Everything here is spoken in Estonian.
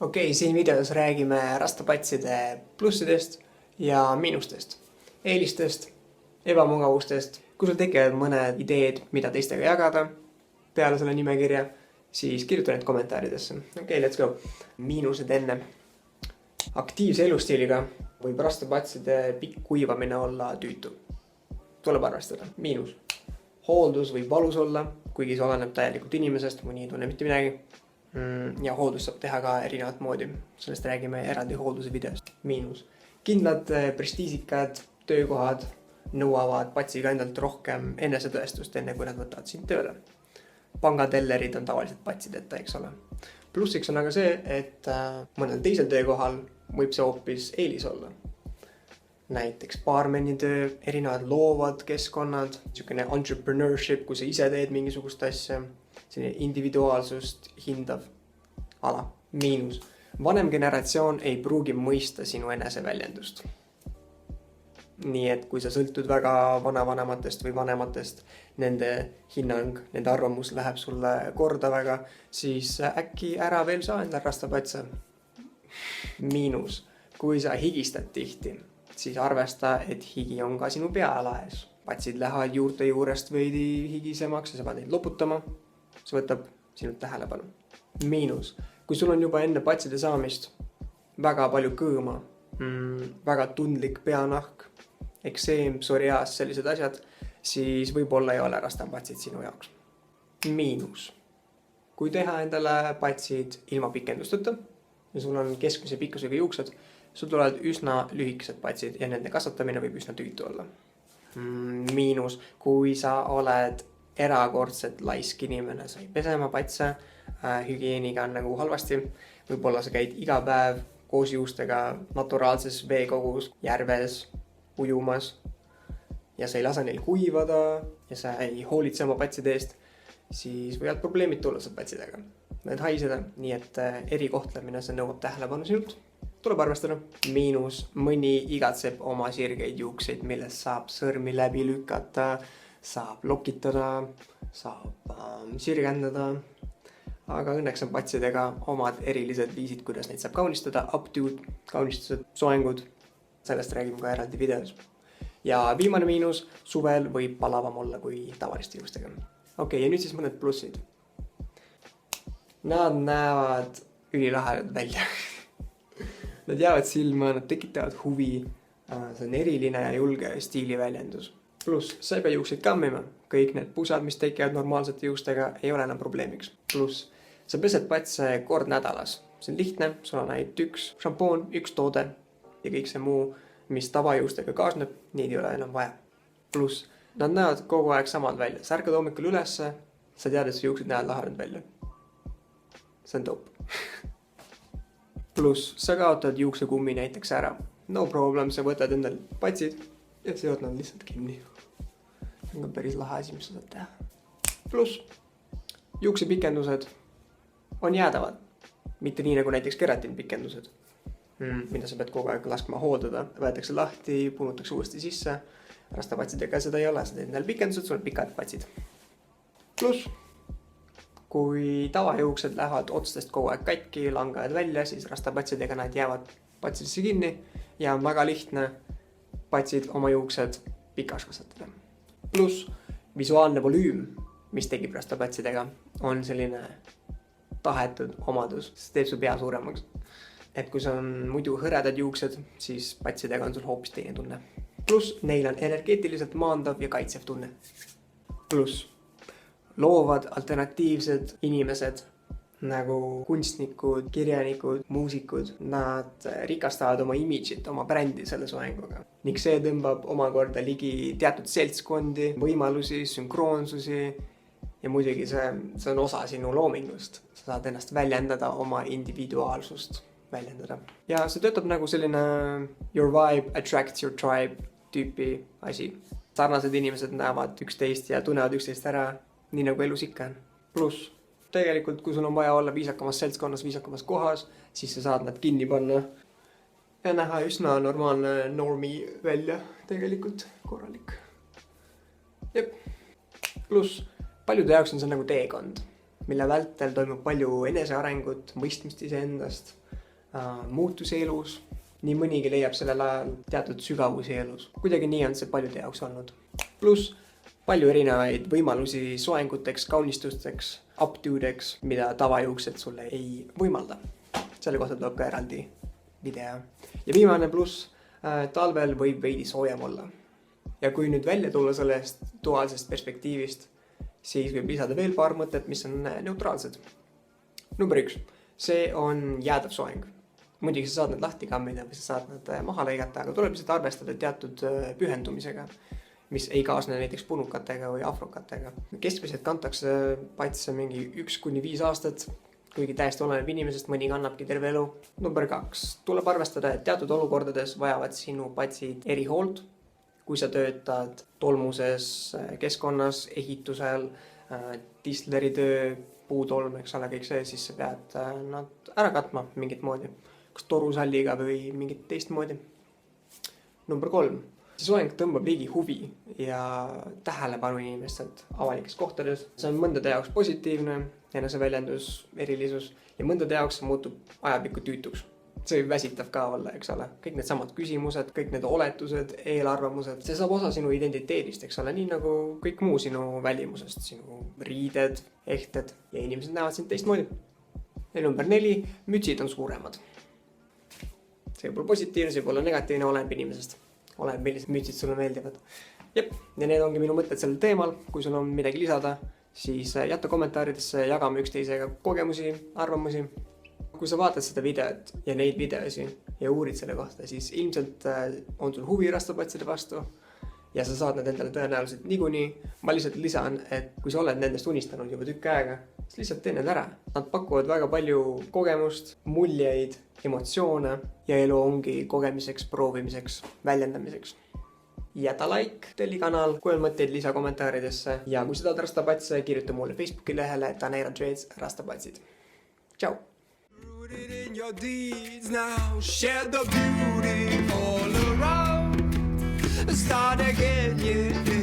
Okei, siin videos räägime rastapatside plussidest ja miinustest, eelistest, ebamugavustest. Kui sul tekivad mõned ideed, mida teistega jagada peale selle nimekirja, siis kirjuta need kommentaaridesse. Okei, let's go. Miinused enne. Aktiivse elustiiliga võib rastapatside pikk kuivamine olla tüütu. Tuleb arvestada. Miinus. Hooldus võib valus olla, kuigi see oleneb täielikult inimesest, mõni ei tunne mitte midagi. Ja hooldus saab teha ka erinevat moodi. Sellest räägime eraldi hoolduse videost. Miinus. Kindlad prestiisikad töökohad nõuavad patsiga endalt rohkem enesetõestust enne, kui nad võtavad sind tööle. Pangatellerid on tavaliselt patsideta, eks ole. Plussiks on aga see, et mõnel teisel töökohal võib see hoopis eelis olla. Näiteks baarmeni töö, erinevad loovad keskkonnad, niisugune entrepreneurship, kui sa ise teed mingisugust asja, selline individuaalsust hindav ala. Miinus. Vanem generatsioon ei pruugi mõista sinu eneseväljendust. Nii et kui sa sõltud väga vanavanematest või vanematest, nende hinnang, nende arvamus läheb sulle korda väga, siis äkki ära veel saa endal rastapatse. Miinus. Kui sa higistad tihti, siis arvesta, et higi on ka sinu pealaes. Patsid lähevad juurte juurest veidi higisemaks ja sa pead neid loputama. See võtab sinult tähelepanu. Miinus. Kui sul on juba enne patside saamist väga palju kõõma, väga tundlik peanahk, ekseem, psoriaas, sellised asjad, siis võib-olla ei ole rastapatsid sinu jaoks. Miinus. Kui teha endale patsid ilma pikendusteta ja sul on keskmise pikkusega juuksed, sul tulevad üsna lühikesed patsid ja nende kasvatamine võib üsna tüütu olla. Miinus. Kui sa oled erakordselt laisk inimene, sa ei pese oma patse, hügieeniga on nagu halvasti, võib-olla sa käid iga päev koos juustega naturaalses veekogus, järves, ujumas ja sa ei lase neil kuivada ja sa ei hoolitse oma patside eest, siis võivad probleemid tulla sa patsidega. Need haiseda, nii et erikohtlemine see nõuab tähelepanu sinult. Tuleb arvestada. Miinus. Mõni igatseb oma sirgeid juukseid, millest saab sõrmi läbi lükata, saab lokitada, saab sirgendada, aga õnneks on patsidega omad erilised viisid, kuidas neid saab kaunistada, updo'd, kaunistused, soengud, sellest räägime ka eraldi videos. Ja viimane miinus, suvel võib palavam olla kui tavaliste juustega. Okei, ja nüüd siis mõned plussid. Nad näevad ülilahedad välja. Nad jäävad silma, nad tekitavad huvi, see on eriline ja julge stiiliväljendus. Pluss, sa ei pea juukseid kammima. Kõik need pusad, mis tekivad normaalsete juustega, ei ole enam probleemiks. Pluss, sa pesed patse kord nädalas. See on lihtne, sul on ainult üks šampoon, üks toode ja kõik see muu, mis tavajuustega kaasneb, neid ei ole enam vaja. Pluss, nad näevad kogu aeg samad välja. Sa ärkad hommikul ülesse, sa tead, et su juuksed näevad lahedad välja. See on top. Pluss, sa kaotad juuksekummi näiteks ära. No problem, sa võtad endal patsid ja seod nad lihtsalt kinni. See on päris lahe asi, mis sa saad teha. Pluss, juuksepikendused on jäädavad. Mitte nii nagu näiteks keratinpikendused, mida sa pead kogu aeg laskma hooldada. Võetakse lahti, punutakse uuesti sisse. Rastapatsidega seda ei ole. Sa teed endal pikendused, sul on pikad patsid. Pluss, kui tavajuuksed lähevad otstest kogu aeg katki, langavad välja, siis rastapatsidega nad jäävad patsidesse kinni ja on väga lihtne patsid oma juuksed pikas kasvatada. Pluss, visuaalne volüüm, mis tegib rastapatsidega, on selline tahetud omadus, see teeb su pea suuremaks. Et kui sul on muidu hõredad juuksed, siis patsidega on sul hoopis teine tunne. Pluss, neil on energeetiliselt maandav ja kaitsev tunne. Pluss, loovad alternatiivsed inimesed nagu kunstnikud, kirjanikud, muusikud, nad rikastavad oma imidžit, oma brändi selle soenguga. Ning see tõmbab omakorda ligi teatud seltskondi, võimalusi, sünkroonsusi ja muidugi see on osa sinu loomingust. Sa saad ennast väljendada, oma individuaalsust väljendada. Ja see töötab nagu selline your vibe attracts your tribe tüüpi asi. Sarnased inimesed näevad üksteist ja tunnevad üksteist ära, nii nagu elus ikka on. Pluss, tegelikult kui sul on vaja olla viisakamas seltskonnas, viisakamas kohas, siis sa saad nad kinni panna ja näha üsna normaalne normi välja, tegelikult korralik. Jep. Pluss, paljude jaoks on see nagu teekond. mille vältel toimub palju enesearengut, mõistmist iseendast, muutusi elus. Nii mõnigi leiab sellel ajal teatud sügavusi elus. Kuidagi nii on see paljude jaoks olnud. Pluss palju erinevaid võimalusi soenguteks, kaunistusteks, updo'deks, mida tavajuuksed sulle ei võimalda. Selle kohta tuleb ka eraldi video. Ja viimane pluss, talvel võib veidi soojem olla. Ja kui nüüd välja tulla sellest duaalsest perspektiivist, siis võib lisada veel paar mõtet, mis on neutraalsed. Number 1. See on jäädav soeng. Muidugi sa saad need lahti kammida või sa saad need maha lõigata, aga tuleb lihtsalt arvestada teatud pühendumisega, mis ei kaasne näiteks punukatega või afrokatega. Keskmiselt kantakse patse mingi 1-5 aastat, kuigi täiesti oleneb inimesest, mõni kannabki terve elu. Number 2. Tuleb arvestada, et teatud olukordades vajavad sinu patsid erihoolt, kui sa töötad tolmuses keskkonnas, ehitusel, distleritöö, puutolm, eks ole, kõik see, siis sa pead nad ära katma mingit moodi. Kas torusalliga või mingit teist moodi. Number 3. See soeng tõmbab ligi huvi ja tähelepanu inimestelt avalikes kohtades. See on mõndade jaoks positiivne, eneseväljendus, erilisus ja mõndade jaoks muutub ajapikku tüütuks. See väsitav ka olla, eks ole. Kõik need samad küsimused, kõik need oletused, eelarvamused. See saab osa sinu identiteedist, eks ole, nii nagu kõik muu sinu välimusest, sinu riided, ehted ja inimesed näevad sind teistmoodi. Ja number 4. Mütsid on suuremad. See võib olla positiivne, see võib olla negatiivne, oleneb inimesest. Oleneb, millised mütsid sulle meeldivad. Jep, ja need ongi minu mõtted sellel teemal. Kui sul on midagi lisada, siis jätta kommentaaridesse, jagame üksteisega kogemusi, arvamusi. Kui sa vaatad seda videot ja neid videosi ja uurid selle kohta, siis ilmselt on sul huvi rastapatside vastu ja sa saad need endale tõenäoliselt niikuinii. Ma lihtsalt lisan, et kui sa oled nendest unistanud juba tükk aega, siis lihtsalt tee need ära. Nad pakuvad väga palju kogemust, muljeid, emotsioone ja elu ongi kogemiseks, proovimiseks, väljendamiseks. Jäta like, telli kanal, kui on mõtteid lisa kommentaaridesse ja kui sa tahad rastapatse, kirjuta mulle Facebooki lehele Tanera Trades rastapatsid. Ciao! Rooted in your deeds now, share the beauty all around. Start again, yeah.